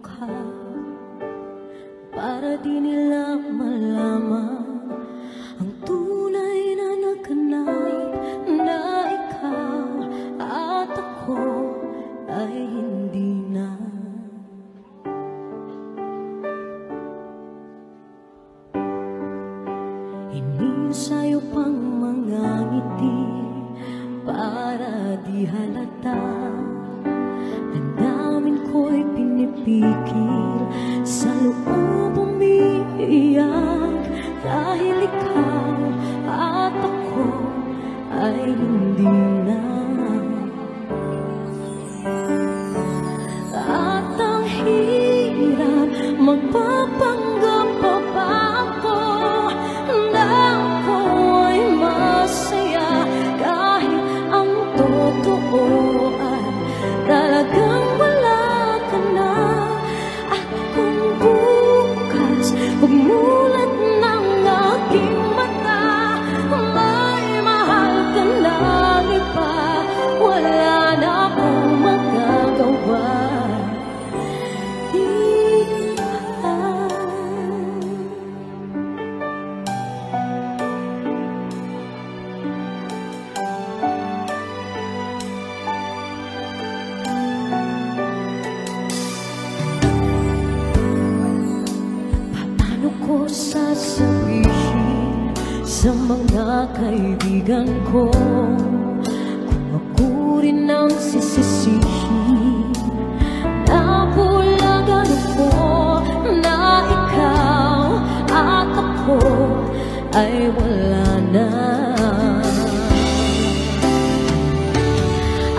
ka, para di nila malaman ang tunay na nagkanay na ikaw at ako ay hindi na. Inisayo pang mga ngiti para di halata. Damdamin ko'y pinipigil, sa loob umiiyak, dahil ikaw at ako ay hindi na. At ang hirap magpapanggap pa ba ako na ako ay masaya, kahit ang totoo ay talagang wala ka na. At kung bukas pagmulat ng aking mata, may mahal ka na iba, wala na akong magagawa. Ko sasabihin sa mga kaibigan ko kung ako rin ang sisisihin, na bulagan ako na ikaw at ako ay wala na.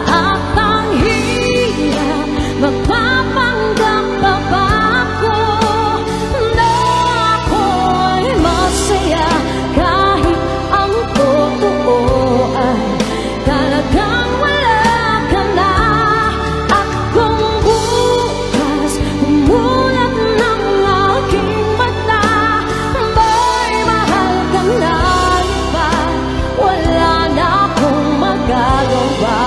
At ang hirap magpapanggap pa ba ako na ako'y masaya, kahit ang totoo ay talagang wala ka na. At kung bukas umulat ng aking mata, may mahal ka na iba, wala na akong magagawa.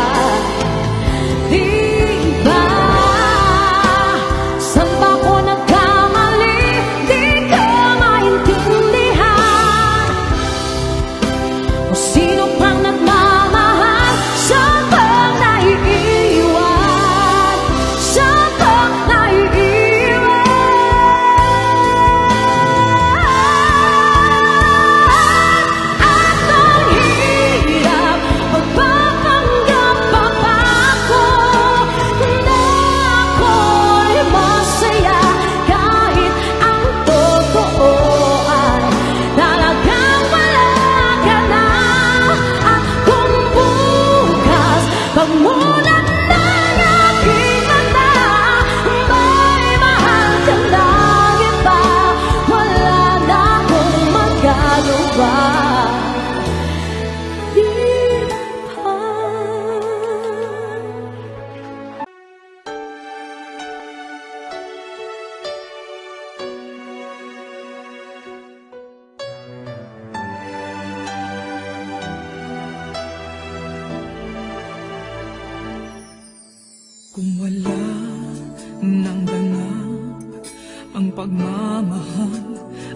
Kung wala nang ganap ang pagmamahal,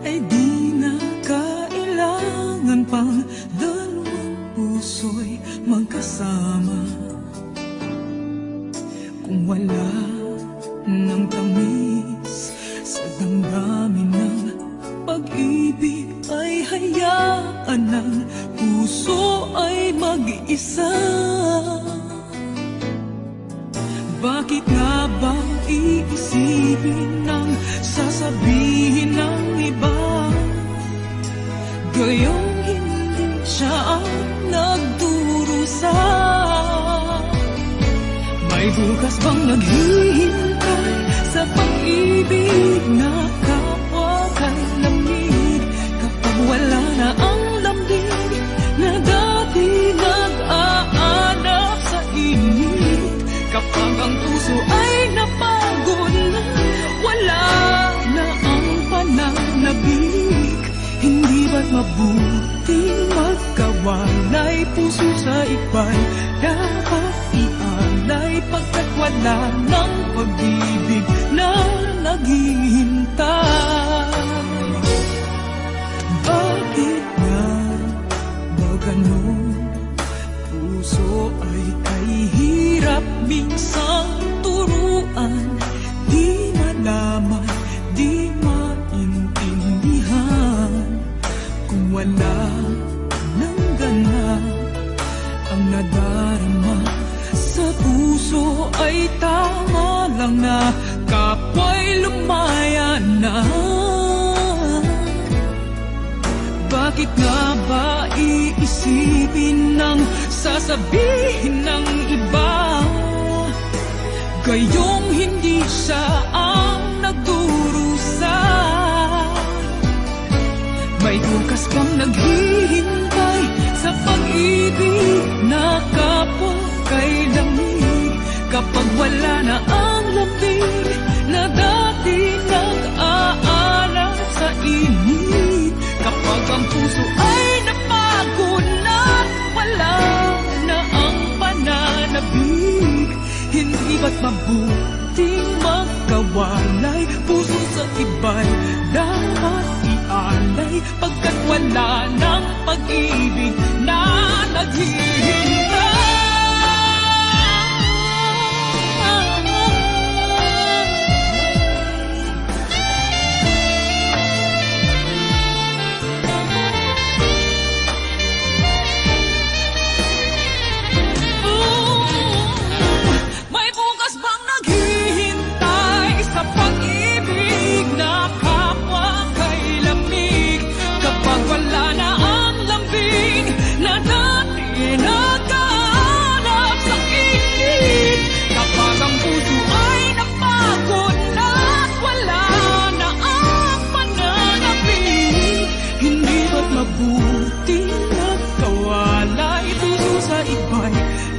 ay di na kailangan pang dalawang puso'y magkasama. Kung wala nang tamis sa damdamin ng pag-ibig, ay hayaan ng puso ay mag-isa. Bakit nga ba iisipin ng sasabihin ng iba, gayong hindi siya ang nagdurusa? May bukas bang naghihintay sa pag-ibig na kapwa kay lamig, kapag wala na ang lambing na dati nag-aanap sa init? Kapag ang puso ay napagod na, wala na ang pananabik, hindi ba't mabuting magkawalay? Puso sa iba'y dapat ialay, pagkat wala ng pag-ibig na lamang di maintindihan kung wala ng ganap. Ang nadarama sa puso ay tama lang na kapwa'y lumaya na. Bakit nga ba iisipin ng sasabihin ng iba? Gayong hindi siya ang nagdurusa. May bukas bang naghihintay sa pag-ibig na kapwa kay lamig? Kapag wala na ang lamig na dati nag-aalab sa init. Kapag ang puso ay napagod na, wala na ang pananabik. Hindi ba't mabuting magkawalay? Puso sa iba'y dapat ialay, pagkat wala ng pag-ibig na naghihintay.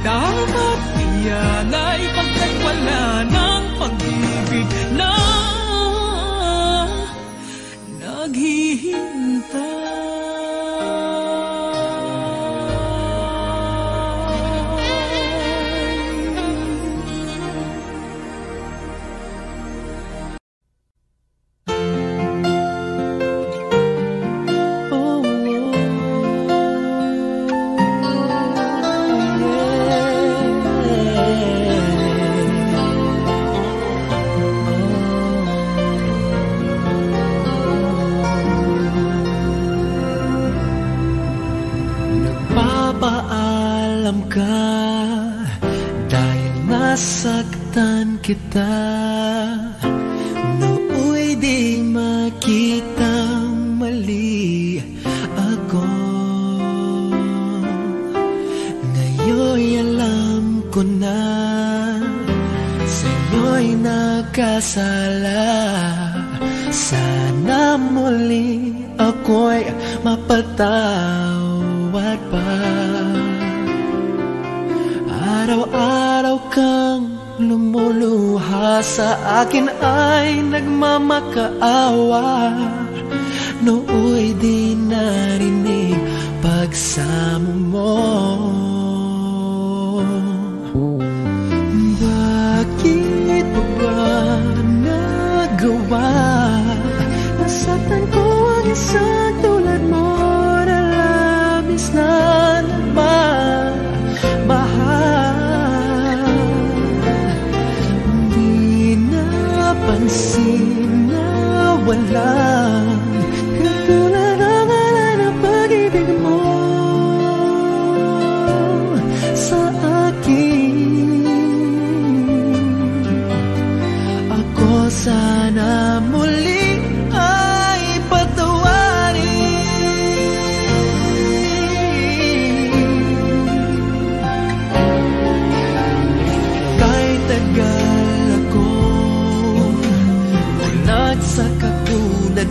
Dapat ialay, pagkat wala ng pag-ibig na naghihintay. Nagpapaalam ka dahil nasaktan kita. Nooy di makita mali ako. Ngayon'y alam ko na sa'yo'y nakasala. Sana muli ako'y mapatawad pa. Araw-araw kang lumuluha sa akin ay nagmamakaawa. Nooy di narinig pagsamo mo. Bakit mo ba nagawa? Nasaktan ko ang isang tulad mo na labis na nagmamahal. Di napansin na walang katulad ang alay ng pag-ibig mo sa akin. Ako sana muli ay patawarin. Kahit tagal ako ulat sa katulad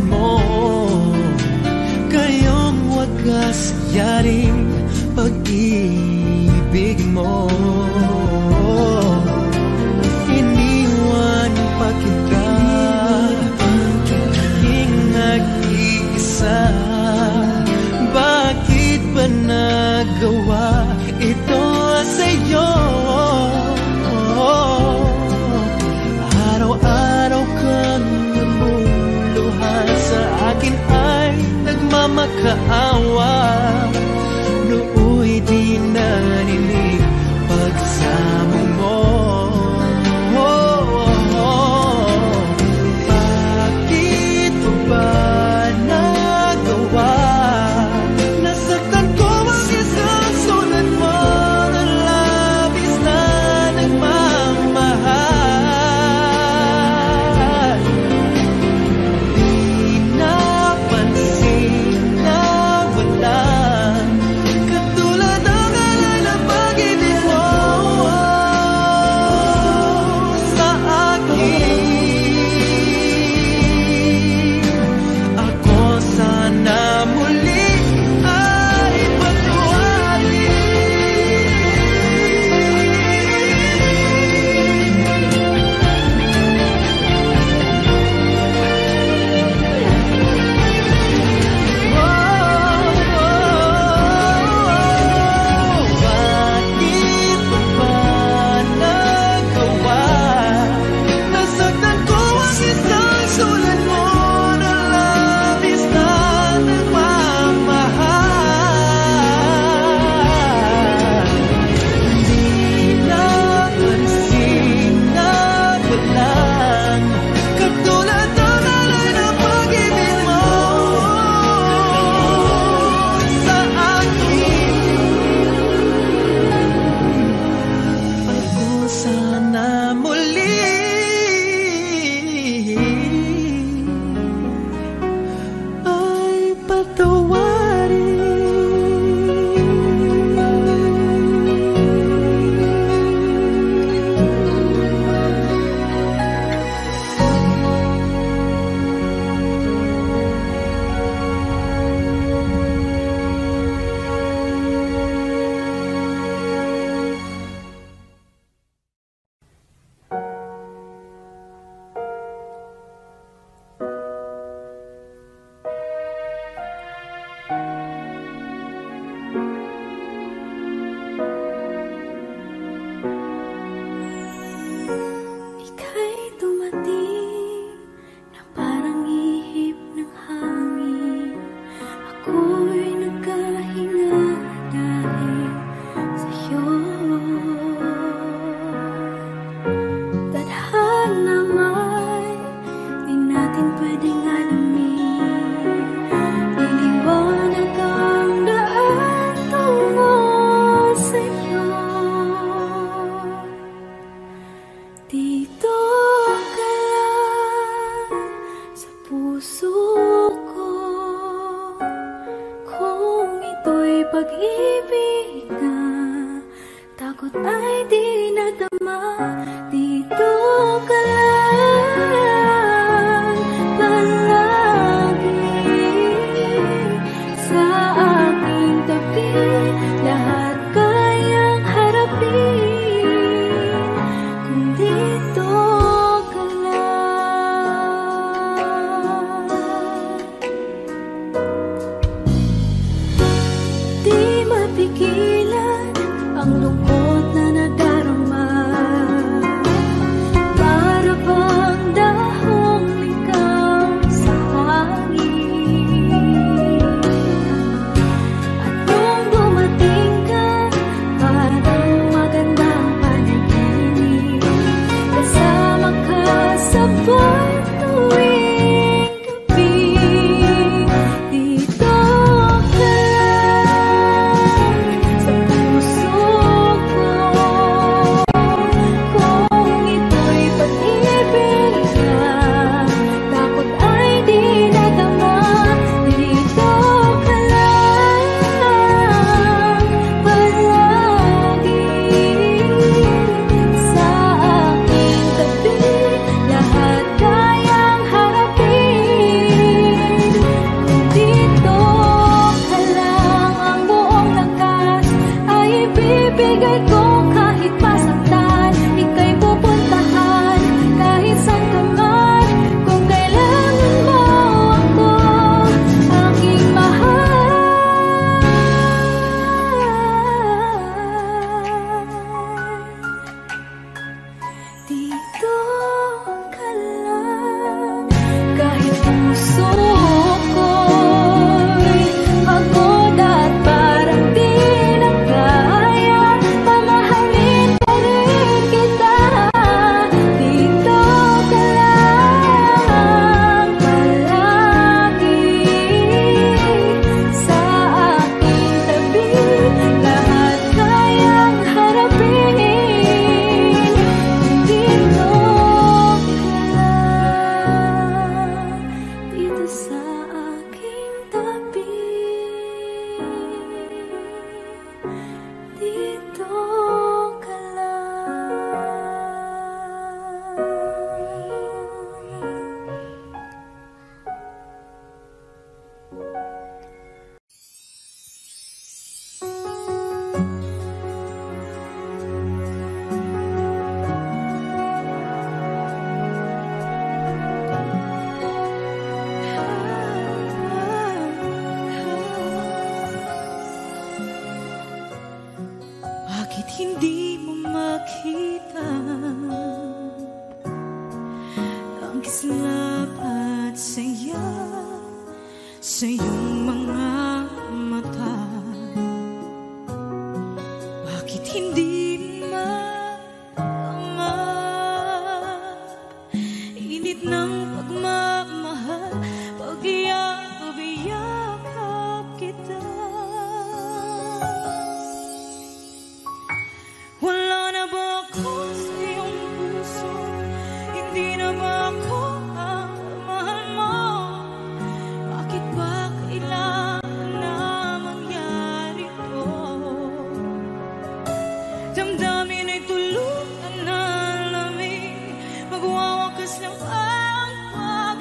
Magwawakas ng ang pag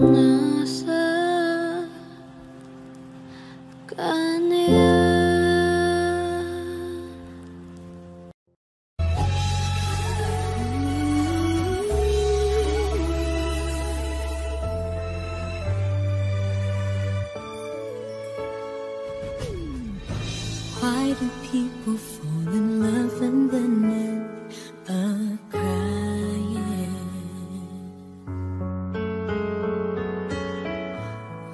nasa kanya. Why do people fall in love and then end up crying?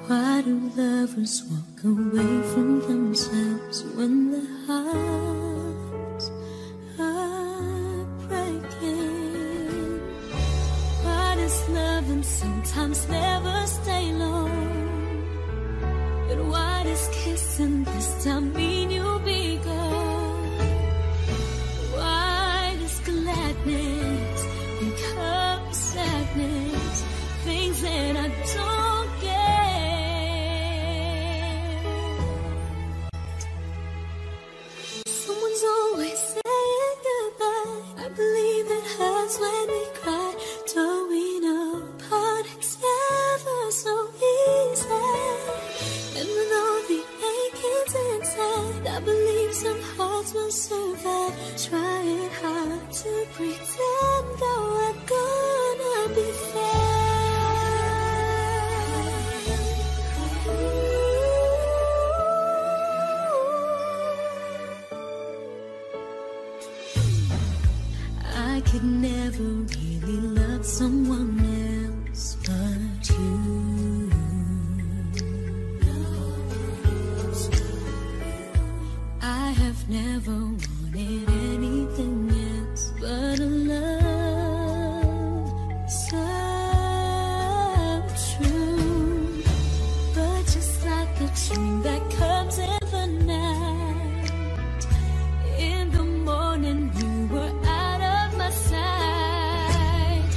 Why do lovers walk away from themselves when the hearts are breaking? Why does loving sometimes never stay long? But why does kissing this time mean you'll be gone? Why does gladness become sadness? Things that I don't get. Someone's always saying goodbye. I believe it hurts when we cry. Don't we know part it's never so easy? And with all the achings inside, I believe some hearts will survive. Trying hard to pretend that we're gonna be fair. I could never really love someone else but you. I have never wanted anything else but a love so true. But just like a dream that comes in the night, in the morning you were out of my sight.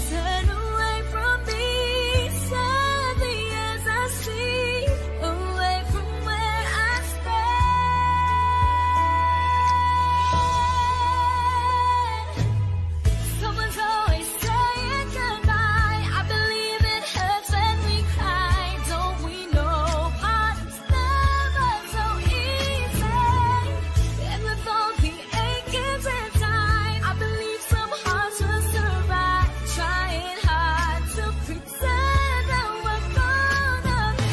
Turn away from me, sadly as I see, away from where I stand. Someone's always saying goodbye. I believe it hurts when we cry. Don't we know part it's never so easy? And with all the achings inside, I believe some hearts will survive. Trying hard to pretend that we're gonna be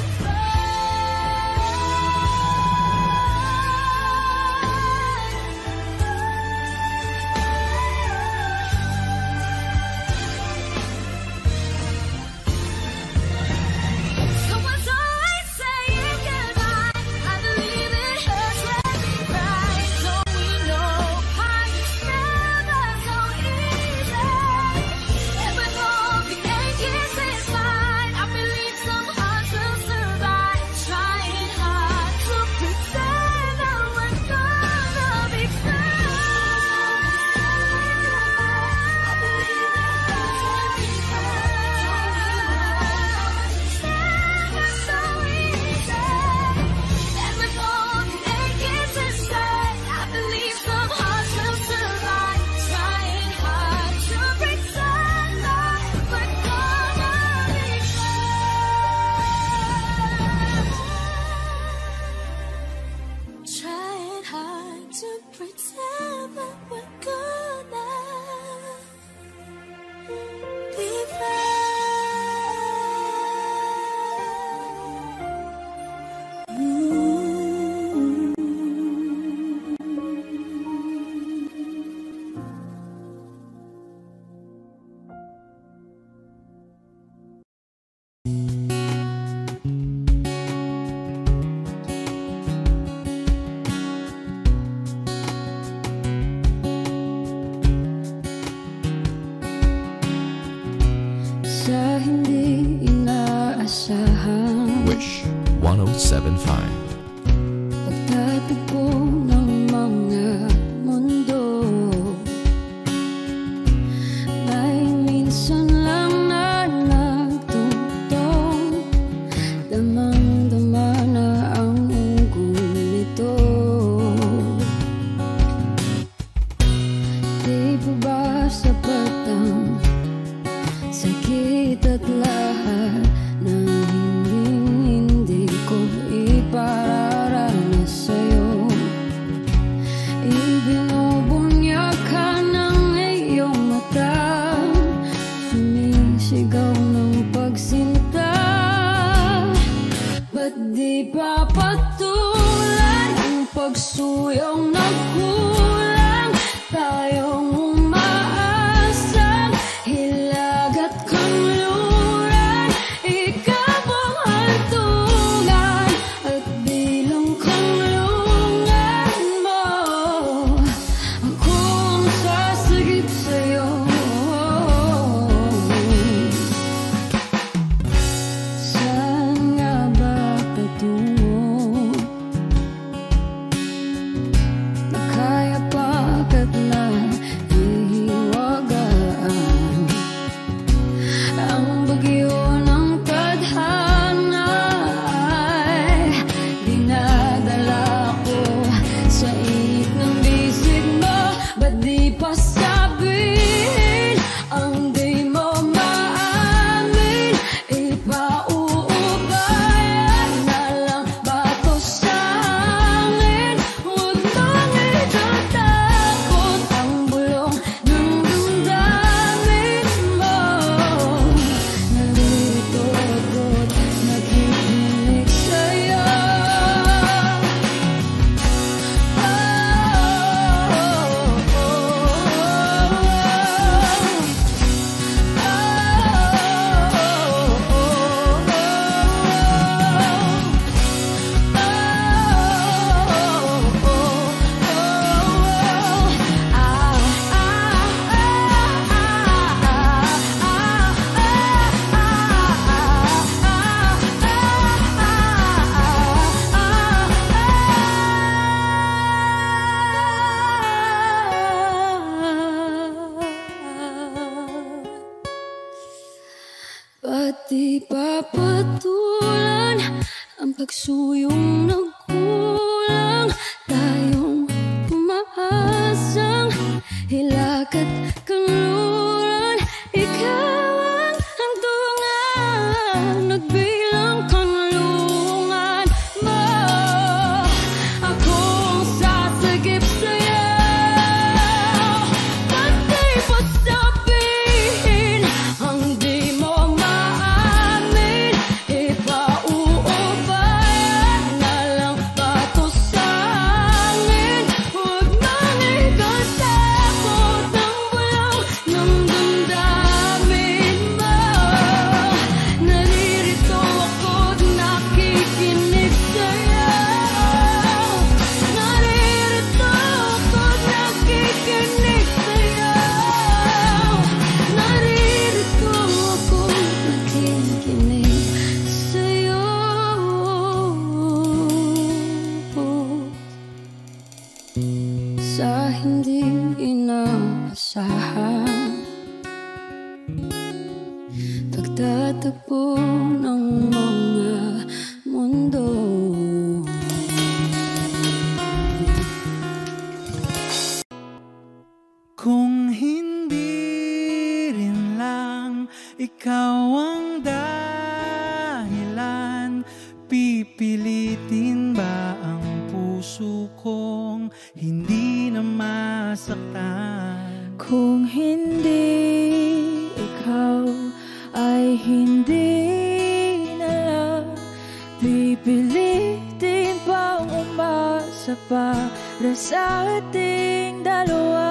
Someone's always saying goodbye. I believe it hurts when we cry. Don't we know part it's never so easy? And with all the achings inside, I believe some hearts will survive. Trying hard to pretend that we're gonna be trying hard to pretend that we're gonna be Sa hindi inaasahan, Wish 1075. pagtatagpo ng mga mundo, may minsan lang na nagtutong, damang-dama na ang ugol nito. Di ba ba sapat ang sakit at lahat Di papatulan ang pagsuyong nagkulang, tayong umaasang hilakad kanluran. Ikaw ang hantungan, nagbilang kanlungan mo. Akong sasagip sa'yo, pati pa sabihin ang di mo maamin. Ipauubayan na lang pato sa amin. Huwag nang ikatakot ang bulong ng damdamin mo. Naririto ako't nakikinig sa'yo. Naririto ako't nakikinig sa'yo. Naririto ako't nakikinig sa'yo. Sa hindi inaasahan, pagtatagpo ng mga mundo. Kung hindi rin lang ikaw ang dahilan, pipilitin ba ang puso kong hindi na masaktan? Kung hindi ikaw ay hindi na lang, pipilitin pang umasa para sa ating dalawa.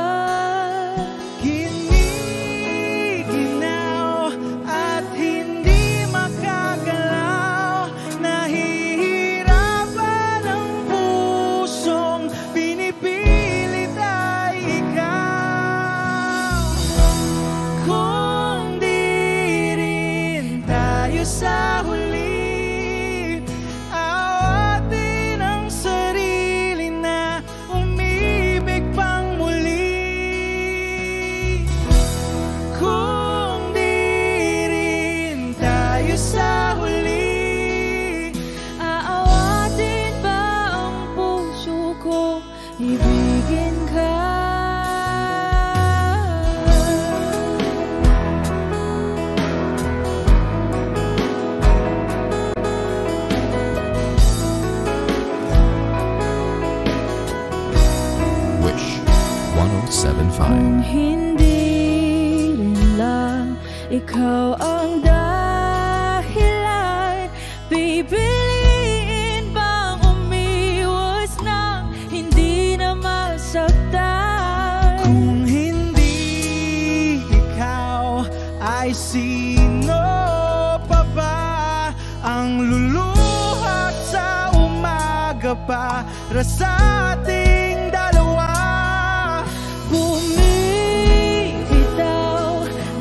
Giniginaw at hindi makagalaw, nahihirapan ang pusong pinipilit ay ikaw. Kung di rin tayo sa huli, awatin ang sarili na umibig pang muli. Kung di rin tayo sa huli, Aawatin ba ang puso ko, ibigin ka? Wish 1075. Kung hindi rin lang ikaw ang dahilan, pipiliin bang umiwas na hindi na masaktan? kung hindi ikaw, ay sino pa ba ang luluhat sa umaga para sa ating dalawa? Bumibitaw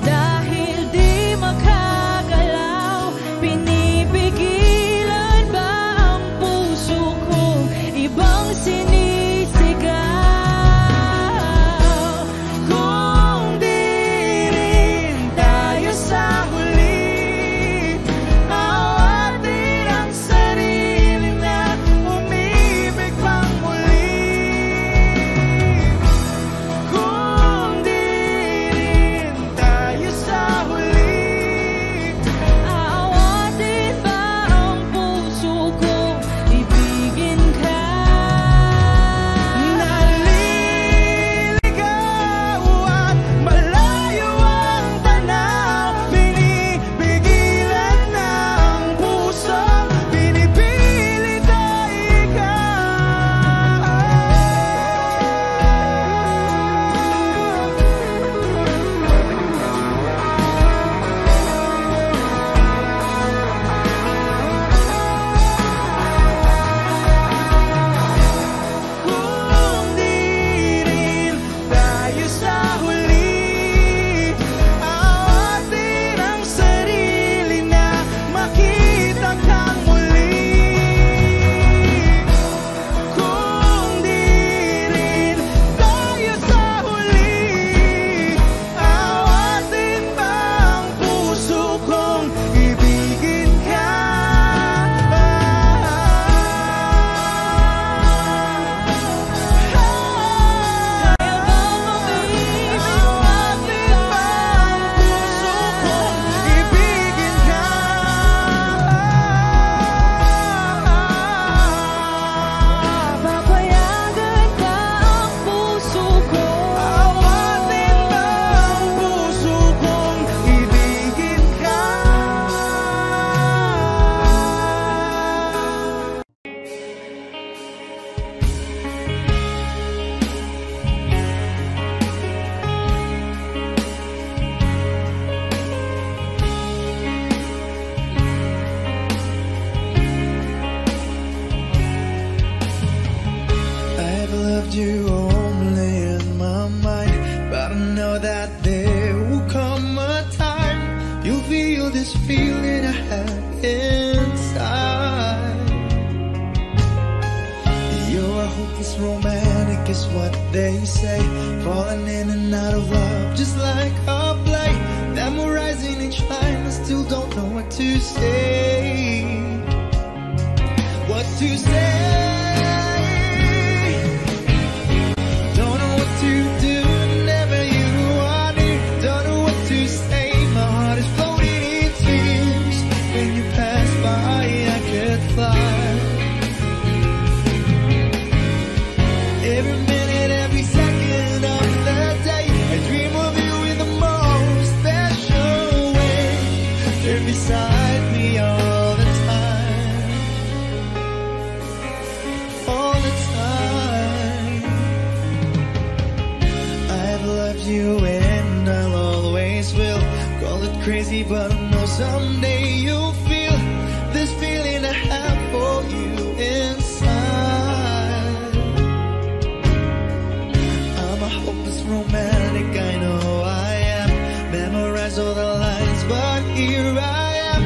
dahil di makagalaw, pinipigilan ba ang puso ko, ibang sinisigaw? Kung di rin tayo sa huli, awatin ang sarili na umibig pang muli. have inside. You're a hopeless romantic is what they say, falling in and out of love just like a play, memorizing each line but still don't know what to say. What to say? Don't know what to do whenever you are near. Don't know what to say. My heart is floating in tears. When you pass by, I could fly. Every minute, every second of the day, I dream of you in the most special way. You're beside me all the time. All the time. I've loved you and I'll always will. Call it crazy, but I know someday you'll feel this feeling I have for you inside. I'm a hopeless romantic, I know I am. Memorize all the lines, but here I am,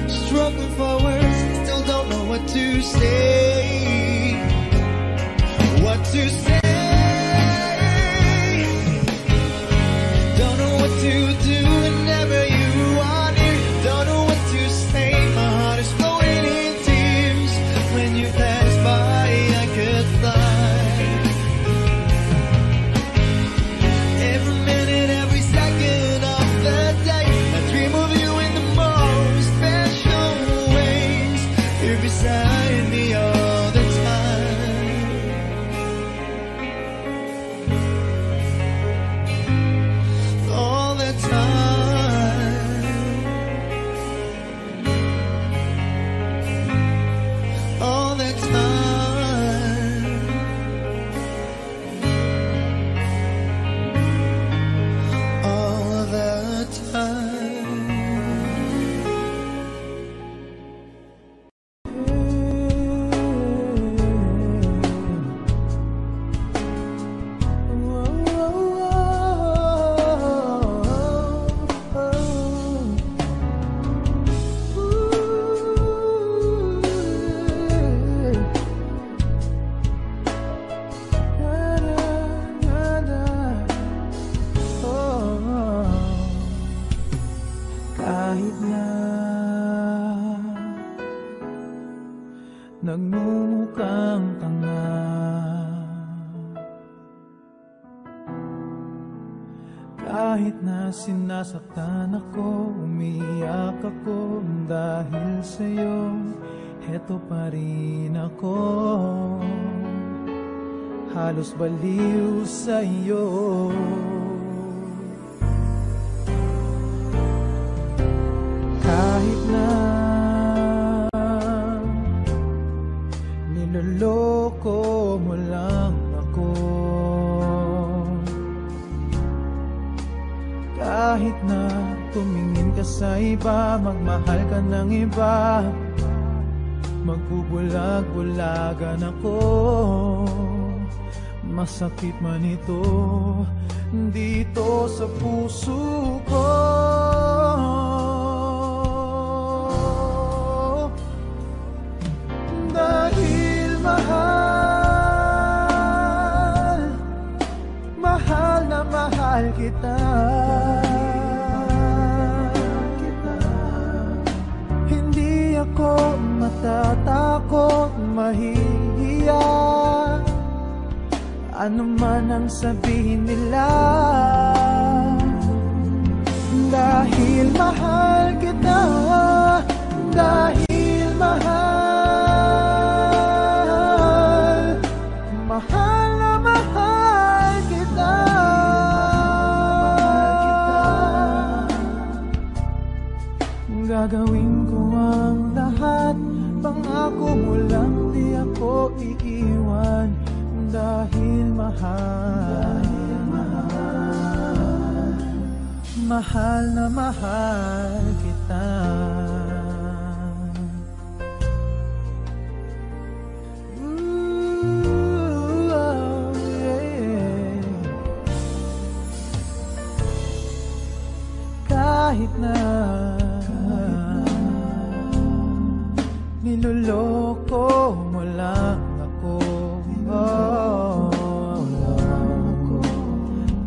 struggling for words, still don't know what to say. What to say? Don't know what to do whenever you are near. Don't know what to say. My heart is floating in tears. When you pass by, I could fly. Every minute, every second of the day, I dream of you in the most special ways. You're beside me all the time. All the time. All the time. All the time. Kahit na nagmumukhang tanga, kahit na sinasaktan ako, umiiyak ako dahil sa'yo, heto pa rin ako, halos baliw sa'yo. Kahit na niloloko mo lang ako, kahit na tumingin ka sa iba, magmahal ka ng iba, magbubulag-bulagan ako, masakit man ito dito sa puso ko. Dahil mahal, mahal na mahal kita, hindi ako matatakot, mahihiya, ano man ang sabihin nila. Dahil mahal kita, dahil mahal, mahal na mahal kita. Gagawin ko ang lahat, pangako mo lang di ako iiwan. Dahil mahal, mahal na mahal kita. Kahit na niloloko mo lang ako.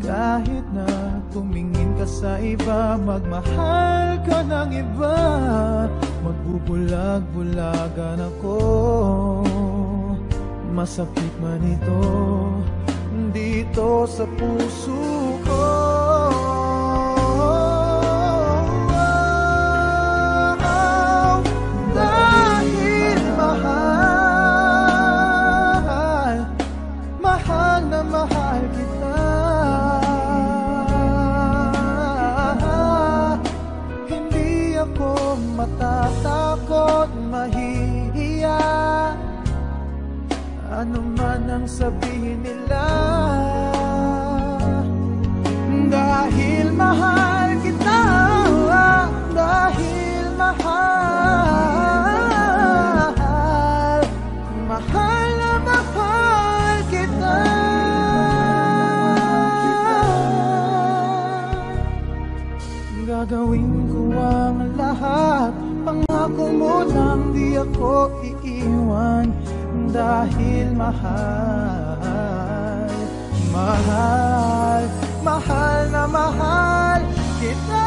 Kahit na tumingin ka sa iba, magmahal ka ng iba, magbubulag-bulagan ako. Masakit man ito dito sa puso ko. Dahil mahal na mahal kita. Hindi ako matatakot, mahihiya, ano man ang sabihin nila. Dahil mahal kita, dahil mahal na mahal kita. Gagawin ko ang lahat, pangako mo lang di ako iiwan. Dahil mahal na mahal kita.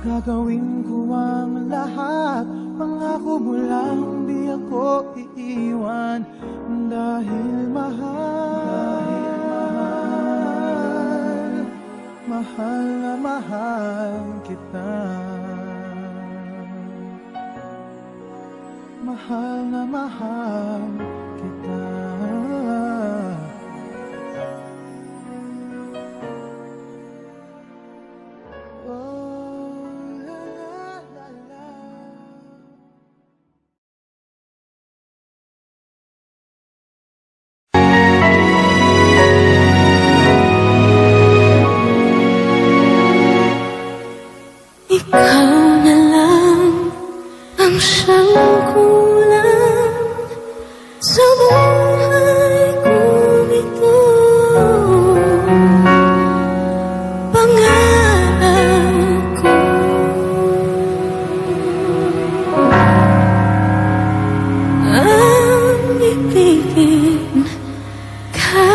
Gagawin ko ang lahat, pangako mo lang di ako iiwan. Dahil mahal na mahal kita. Mahal na mahal kita. Ikaw na lang ang siyang kulang sa buhay kong ito. Pangarap ko ang ibigin ka.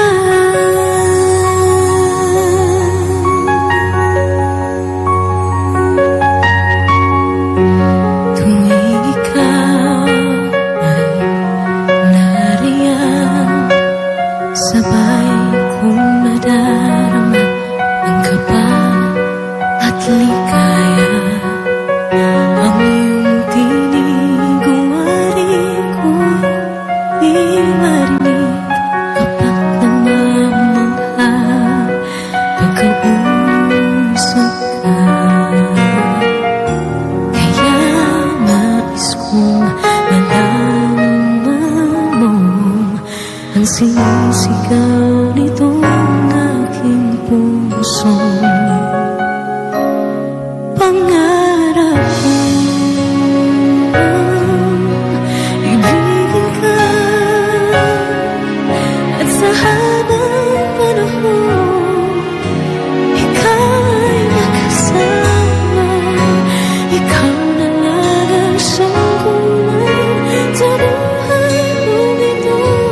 Sabay kong nadarama ang kaba at ligaya. Ang iyong tinig umari ko di marinig kapag namamangha pagkausap ka. Kaya nais kong malaman mo ang sinisigaw nitong aking puso. Pangarap ko ibigin ka, at sa habang panahon ika'y makasama. Ikaw na lang ang siyang kulang sa buhay kong ito.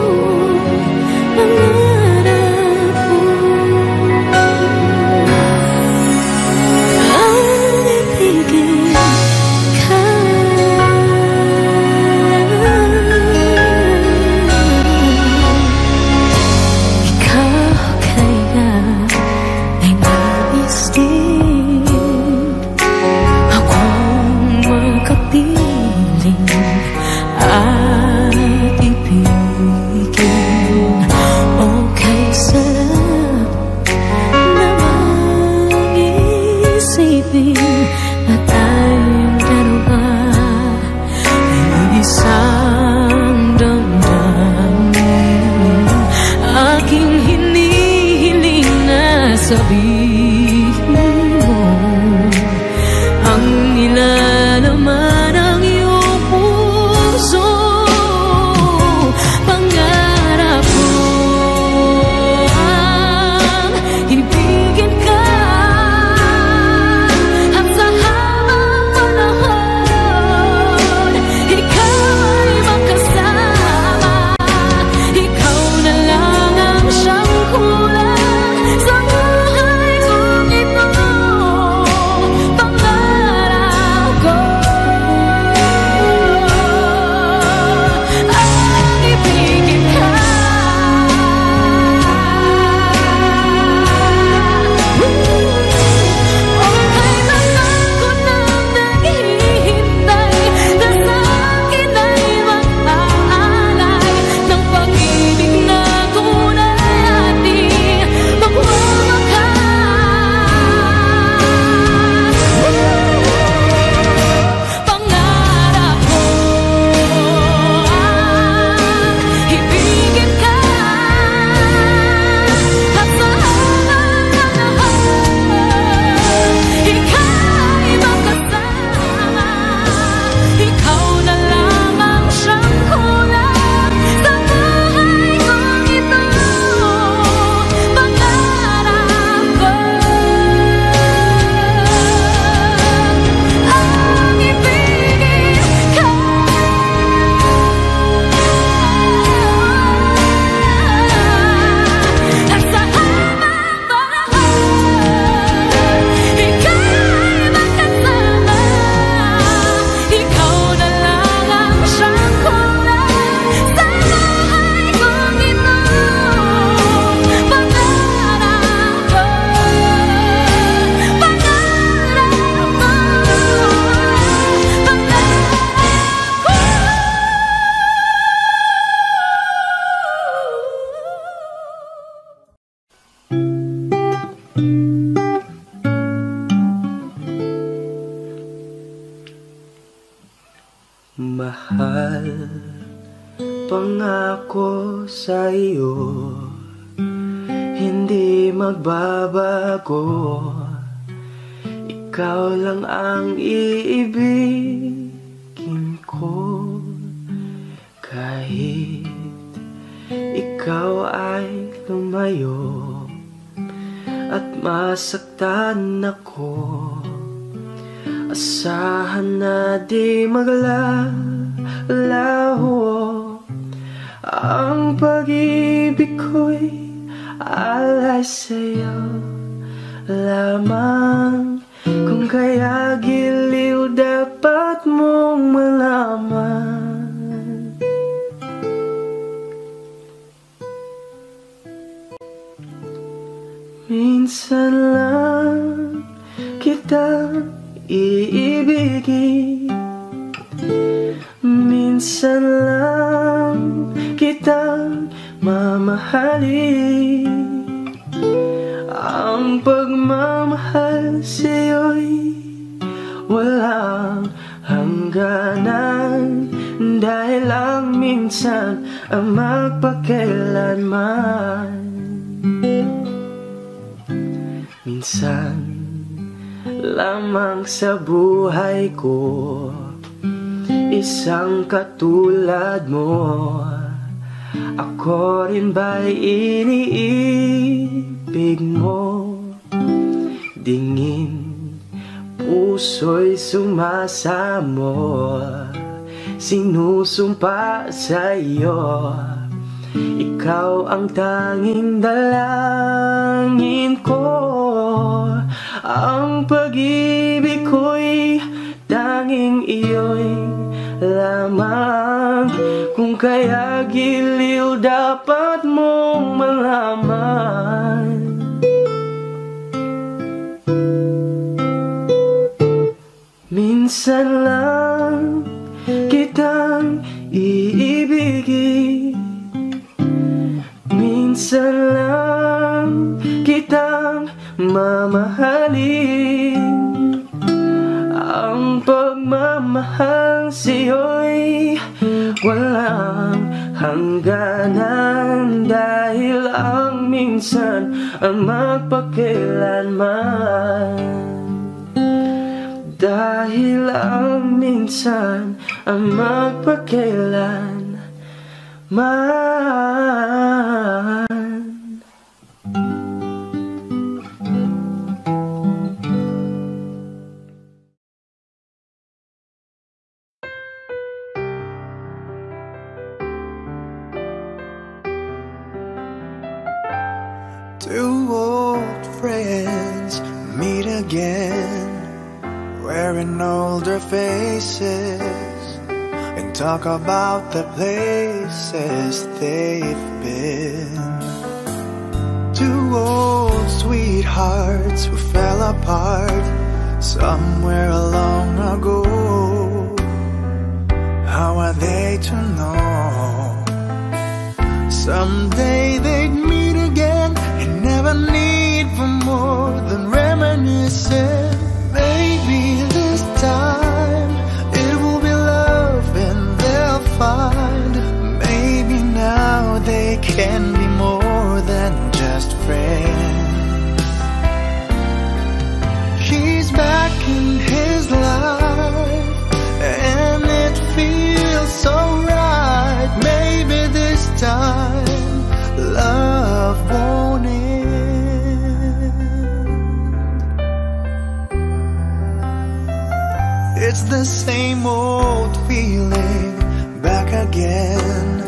Sabihin mo ang nilalaman ng iyong puso. Pangarap ko ang ibigin ka, mahal, pangako sa iyo, hindi magbabago. Ikaw lang ang iibigin ko, kahit ikaw ay lumayo at masaktan ako. Asahan na di maglalaho ang pag-ibig ko'y alay sa'yo lamang. Kung kaya giliw dapat mong malaman, minsan lang kitang iibigin, minsan lang kitang mamahalin. Ang pagmamahal sa'yo'y walang hangganan, dahil lang minsan ang magpakailanman. Minsan lamang sa buhay ko, isang katulad mo. Ako rin ba'y iniibig mo? Dingin puso'y sumasamo, sinusumpa sa'yo, ikaw ang tanging dalangin ko. Ang pag-ibig ko'y tanging iyo'y lamang. Kung kaya giliw dapat mong malaman, minsan lang kitang iibigin, minsan lang kitang mamahalin. Ang pagmamahal sa'yo'y walang hangganan, dahil ang minsan ang magpakailanman, dahil ang minsan ang magpakailanman. Two old friends meet again, wearing older faces, and talk about the places they've been. Two old sweethearts who fell apart somewhere long ago. How are they to know? Someday they'd meet again and never need for more than reminiscing. Maybe this time it will be love and they'll find. Maybe now they can be more than just friends. She's back in his life and it feels so right. Maybe this time love won't end. It's the same old feeling back again.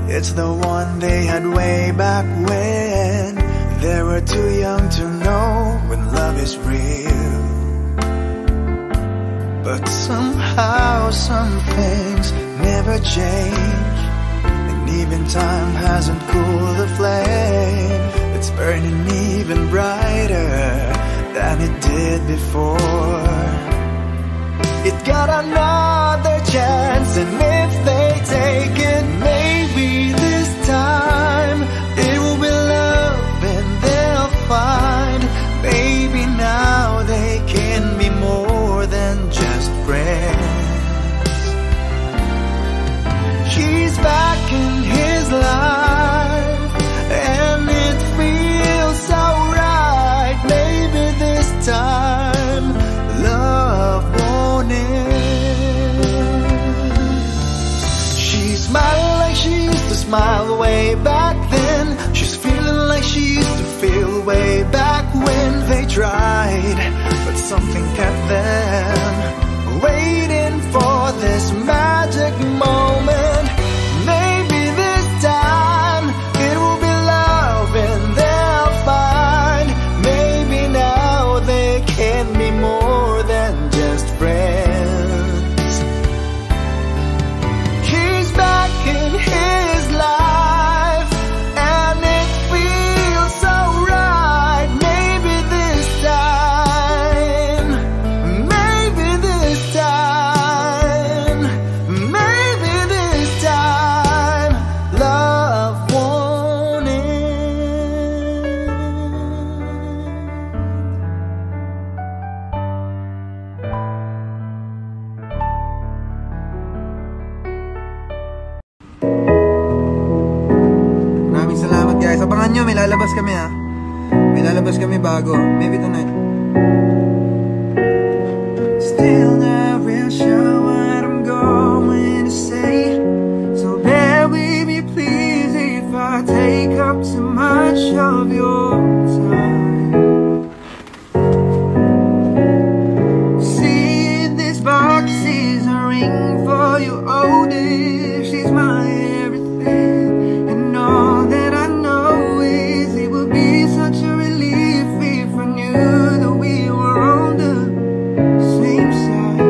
It's the one they had way back when they were too young to know when love is real. But somehow some things never change, and even time hasn't cooled the flame. It's burning even brighter than it did before. It got another chance, and if they take it, maybe this time it will be love and they'll find. Maybe now they can be more than just friends. smile way back then. She's feeling like she used to feel way back when they tried, but something kept them waiting for this magic moment. Maybe this time it will be love and they'll find. Maybe now they can be more than just friends. He's back in his life and it feels so right. Maybe this time, maybe this time, maybe this time, love won't end. Maraming salamat guys. Abangan nyo, may lalabas kami ha. May lalabas kami bago. Maybe tonight. Still not real sure what I'm going to say, so bear with me please if I take up too much of your time. See, this box is a ring for your oldest. She's my everything, and all that I know is it would be such a relief if I knew that we were on the same side.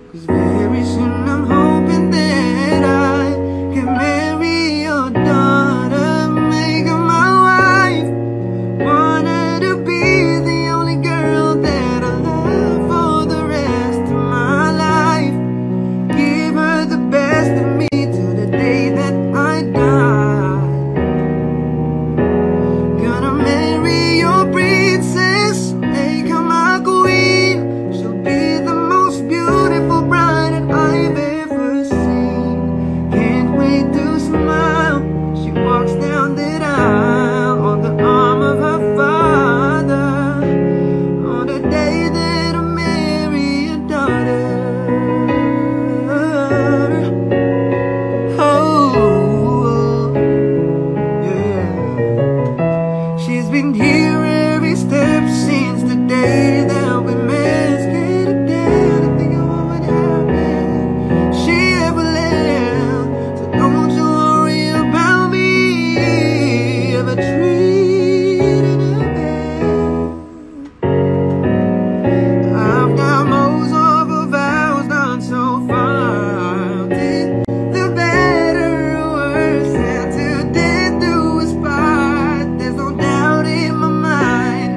'Cause very soon I'm hoping that I can marry your daughter, make her my wife. Want her to be the only girl that I love for the rest of my life. Give her the best of me till the day that I die. Gonna marry your princess, make her my queen. She'll be the most beautiful bride that I've ever seen. Can't wait to smile. She walks down that aisle on the arm of her father, on the day that I marry your daughter. Oh, yeah. She's been here every step since the day that we met. Scared to death to think of what would happen. She ever left, so don't you worry about me ever treating her bad. I've got most of her vows done so far. Did the better or worse, and to death do us part. There's no doubt in my mind,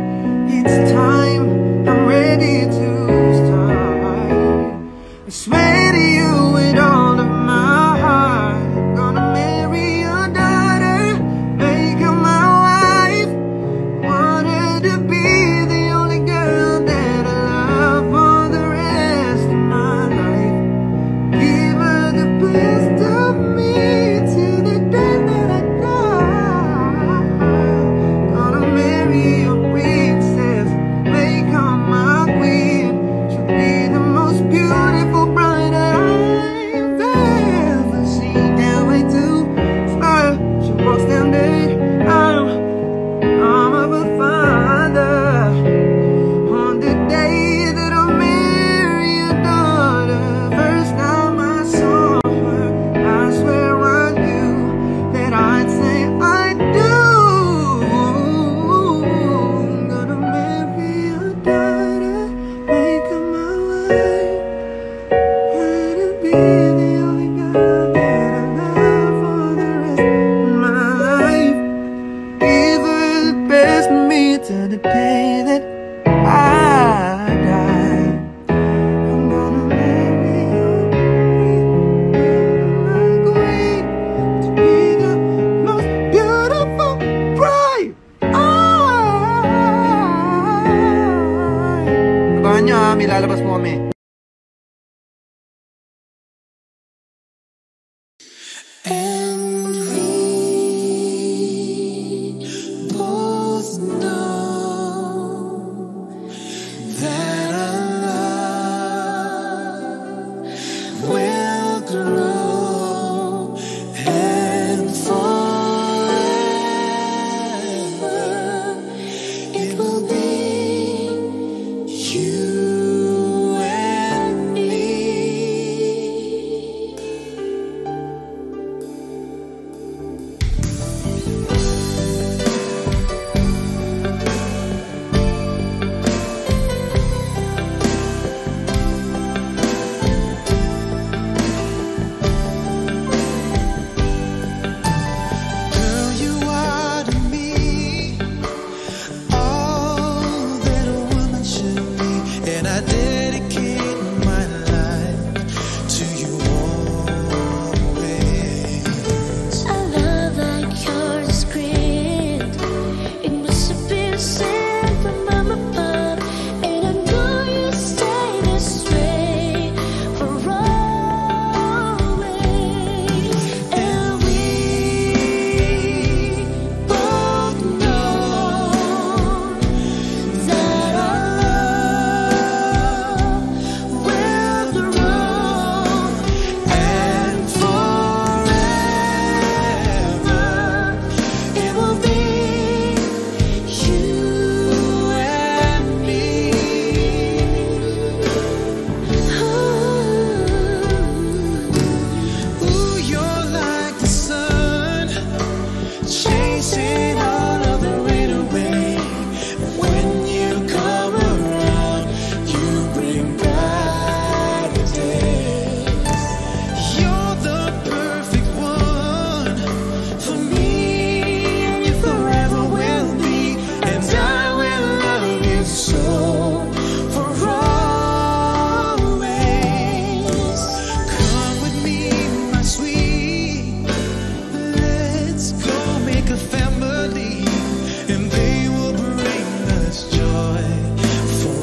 it's time, I'm ready to start. I swear to you with all of my heart, gonna marry your daughter, make her my wife. Want her to be the only girl that I love for the rest of my life. Give her the best of me till the day that I die. Gonna marry your princess, make her my queen. She'll be the most beautiful bride that I've ever seen. Can't wait to smile. She walks down the aisle, arm of her father, on the day that I marry your daughter. First time I saw her, I swear I knew that I'd say I do. Gonna marry your daughter, make her my wife. Wanna be the only girl that I love for the rest of my life. Give her the best of me till the day that I die. I'm gonna marry your queen, to be the most beautiful bride. Abangan nyo ha, may lalabas mo kami. And we both know that our love will grow and you and me. Girl, you are to me all that a woman should be, and I dedicate my life to you always. A love like yours is great. It must have been sent from up above, and I know you stay this way for always. And we both know that our love will grow, And forever it will be you and me. Ooh, you're like the sun, chasing all of the rain away. When you come around, you bring brighter days. You're the perfect one for me, and you forever will be. And I will love you so for always. Come with me, my sweet. Let's go make a family, and they will bring us joy for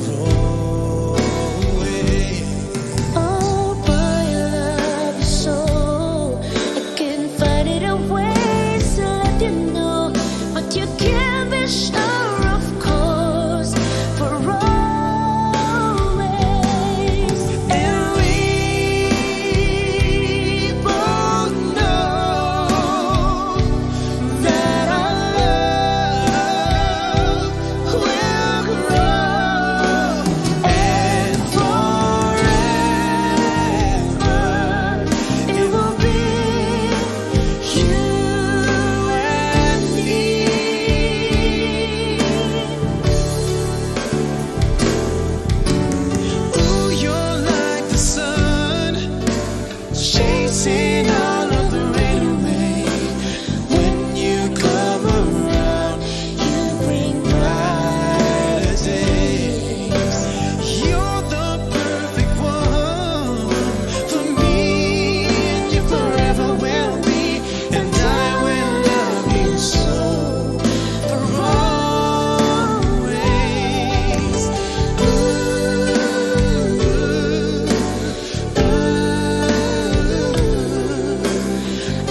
always. Oh boy, I love you so. I can't find it a ways to let you know, but you can be sure, of course, for always. And we both know that our love will grow, and forever it will be you and me. Ooh, you're like the sun, chasing all of the rain away. When you come around, you bring brighter days. You're the perfect one for me, and you forever will be. And I will love you so for always.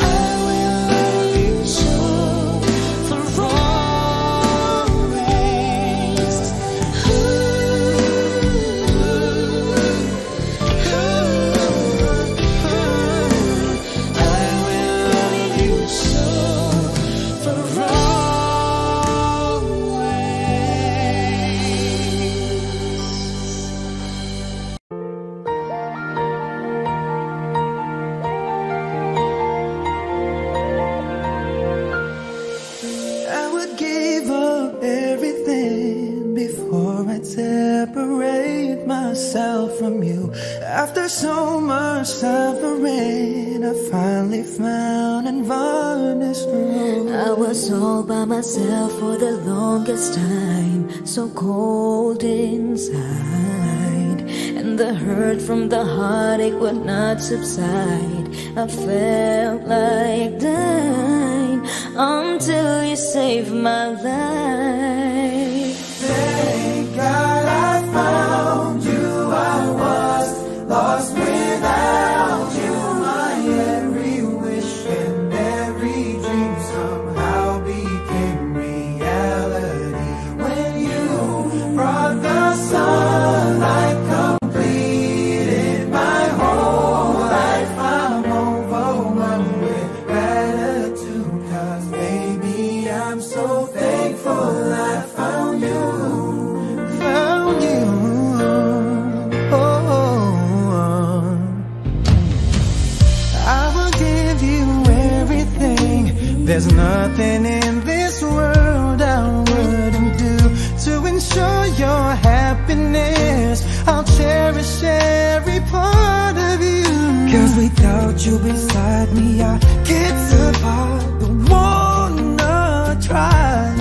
I will love you so for always. I will love you so for always. I would give up everything before I'd separate myself from you. After so much suffering, I finally found and varnished the road. I was all by myself for the longest time, so cold inside, and the hurt from the heartache would not subside. I felt like dying until you saved my life. Thank God I found you. I was lost without you. My every wish and every dream somehow became reality. When you brought the sunlight, completed my whole life. I'm overwhelmed with gratitude, 'cause baby, I'm so thankful I it's apart, don't wanna try.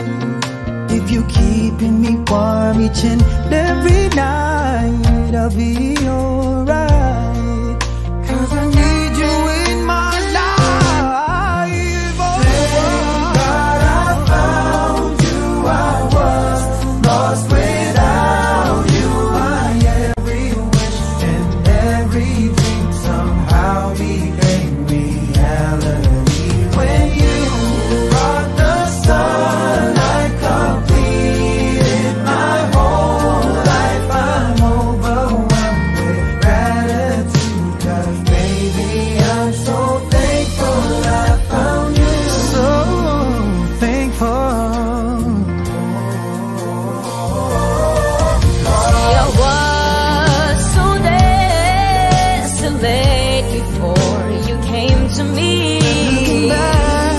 If you keeping me warm each and every night, I'll be alright. 'Cause I need you in my life. Oh, thank God I found you. I was lost without you. My every wish and every dream somehow became reality. When you brought the sunlight, completed my whole life. I'm overwhelmed with gratitude, 'cause baby, I'm so thankful I found you. So thankful. I was so desolate before you came to me. Looking back,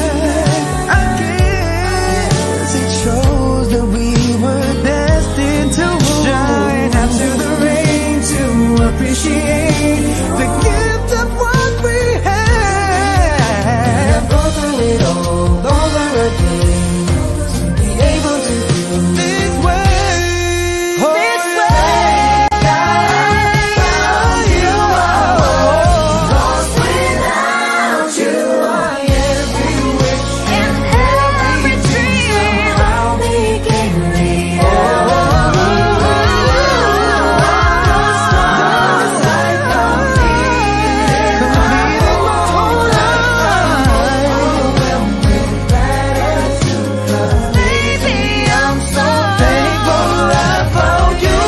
I guess it shows that we were destined to shine after the rain, to appreciate the gift of what we had. And go through it all over again, to be able to feel this way. This way. Found you. Lost without you. My every wish and every dream somehow became reality. Like completed my whole life. Overwhelmed with gratitude, 'cause baby, I'm so thankful I found you.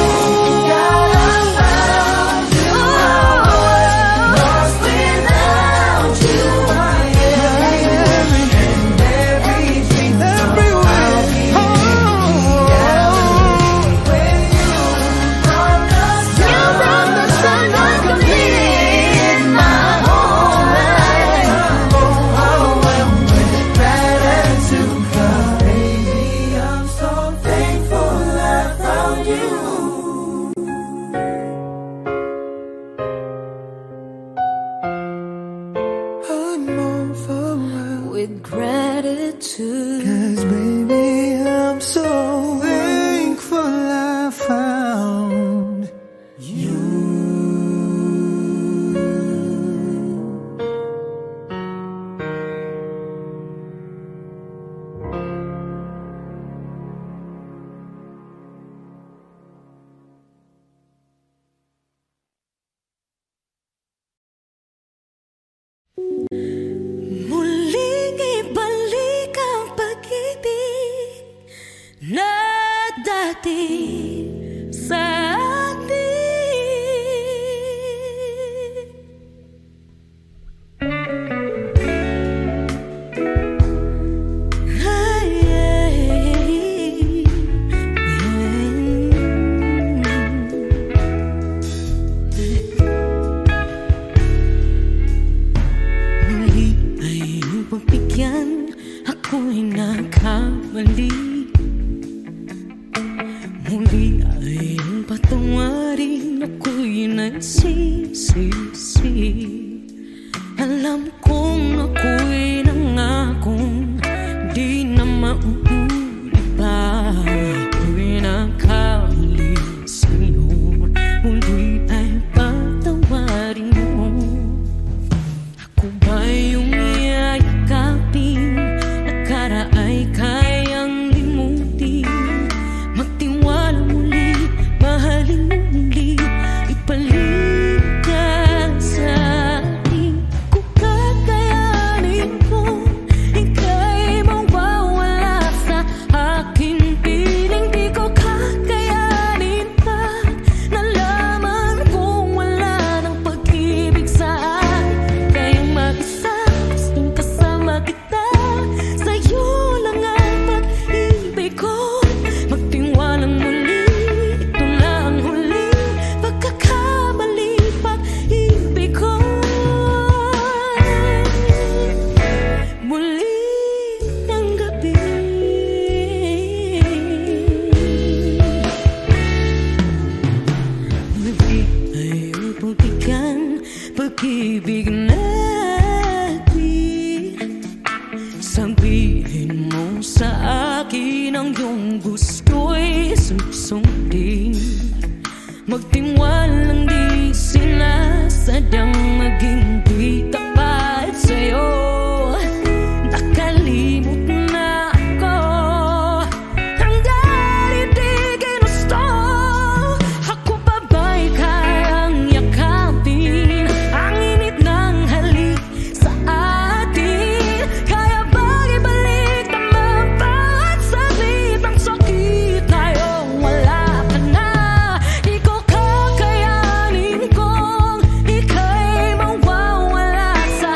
God, I found you. I was lost without you. My every wish and every dream somehow became reality. When you brought the sun, I completed my whole life. I'm overwhelmed with gratitude, 'cause baby, I'm so thankful I found you. I'm overwhelmed With gratitude, 'cause baby, I'm so thankful I found you. Muling ibalik ang pag-ibig na dati sa atin. Muli ay iyong pagbigyan, ako'y nagkamali. Muli ay iyong patawarin, ako'y nagsisisi. Alam kong ako'y nangakong di na mauulit pa. Ako'y nakamali sa'yo, muli ay patawarin mo. Ako ba yung iyayakapin, nakaraay kayang limutin? Magtiwala muli, mahalin mo muli, ibalik ka sa akin. Kung kakayanin ko, ika'y mawawala sa akin. Piling di ko kakayanin pa, nalaman kong wala ng pag-ibig sa akin. Kayang mag-isa, gustong kasama kita, sa'yo lang ang pag-ibig ko. Magtiwalang muli, ito lang ang huli, pagkakamali, pag-ibig ko. Muli ng gabi, muli ay iyong pagbigyan, pag-ibig natin. Magtiwalang di sinasadyang maging di tapat sa'yo. Nakalimot na ako hanggang di ginusto. Ako pa ba'y kayang yakapin ang init ng halik sa atin? Kaya bang ibalik naman pa at sabit ang sakit ngayong wala ka na? Di ko kakayanin kung ika'y mawawala sa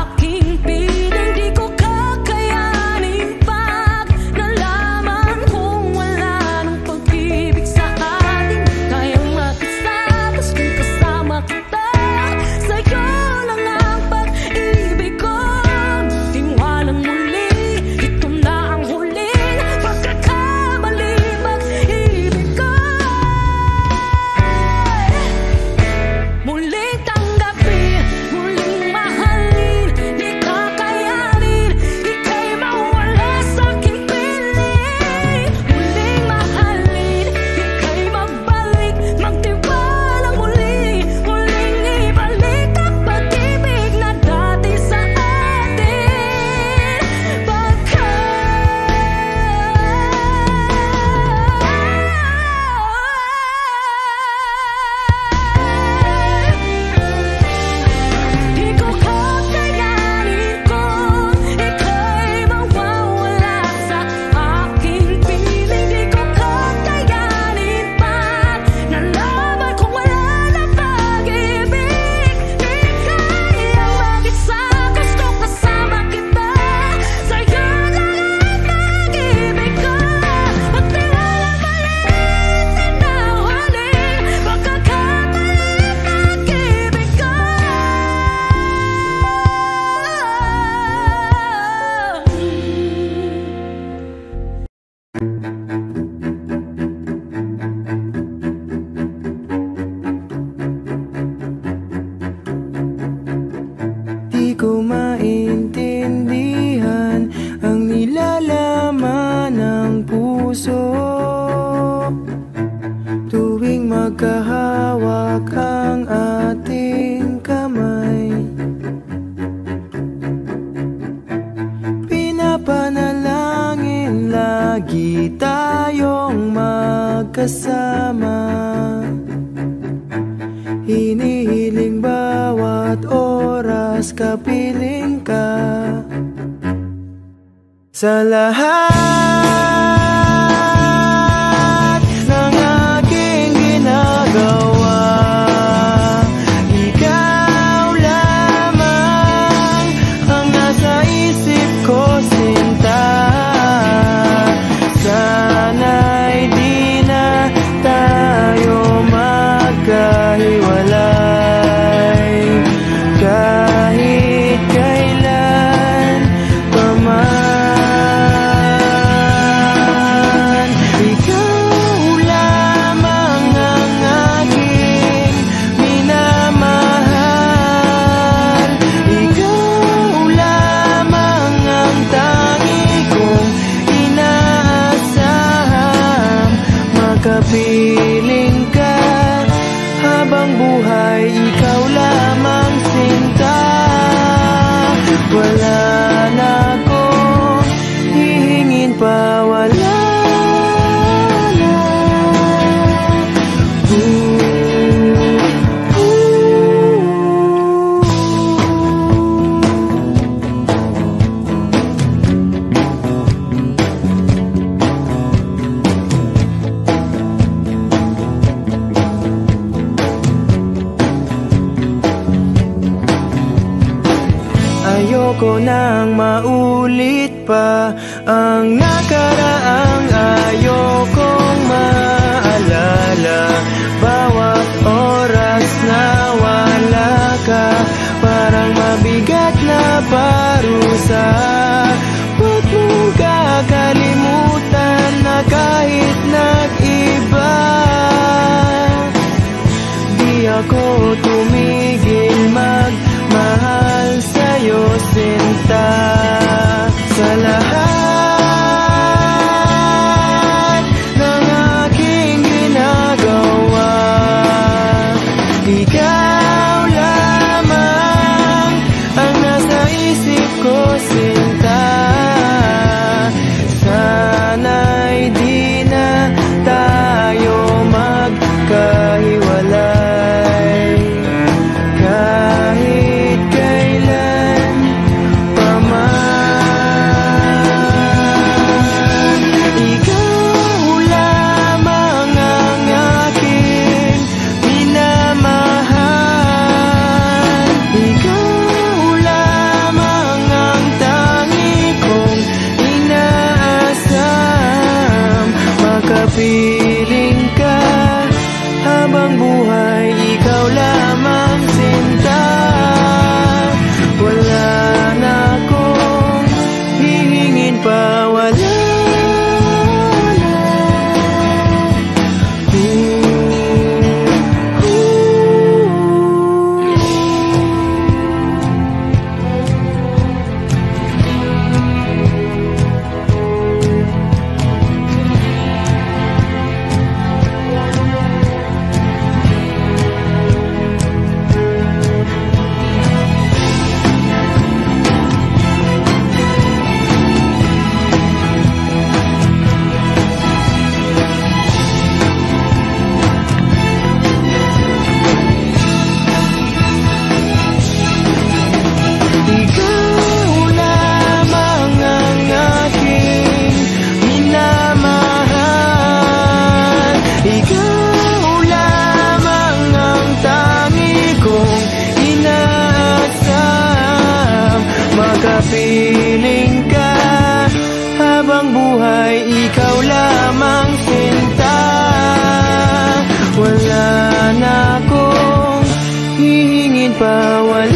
aking piling. Di ko kakayanin pag nalaman kung wala nang pag-ibig sa atin. Kayang mag-isa, tas kung kasama kita, sa'yo lang ang pag-ibig ko. Tiwalang muli, ito na ang huling pagkakamali, pag-ibig ko. Muling tanggapin, muling mahalin, di kakayanin, ika'y mawala sa aking piling. Muling mahalin, ika'y magbalik, magtiwalang muli, muling ibalik ang pag-ibig na dati sa atin. Di ko kakayanin kung ika'y mawawala sa aking piling. Di ko kakayanin pag nalaman kung wala na pag-ibig. Di kaya mag-isa, gusto kasama kita, sa'yo lang ang pag-ibig ko. Magtiwalang maliit na huling pagkakamali, pag-ibig ko. Di ko maintindihan ang nilalaman ng puso tuwing magkahawak ang ating kamay. Pinapanalangin lagi tayong magkasama. Hinihiling bawat oras kapiling ka. Sa lahat ng aking ginagawa, ikaw lamang ang nasa isip ko, sinta. Sana'y di na tayo magkahiwalay kahit kailan pa man. Ikaw lamang ang aking minamahal. Ikaw lamang ang tangi kong inaasahan. Makapiling ka habang buhay, ikaw lamang, sinta. Wala na akong hihingin pa, wala na. Ayoko nang maulit pa ang nakaraang ayokong maalala. Bawat oras na wala ka, parang mabigat na parusa. Huwag mong kakalimutan na kahit nag-iba, di ako tumigil magmahal sa'yo, sinta. Sa lahat ng aking ginagawa, bawal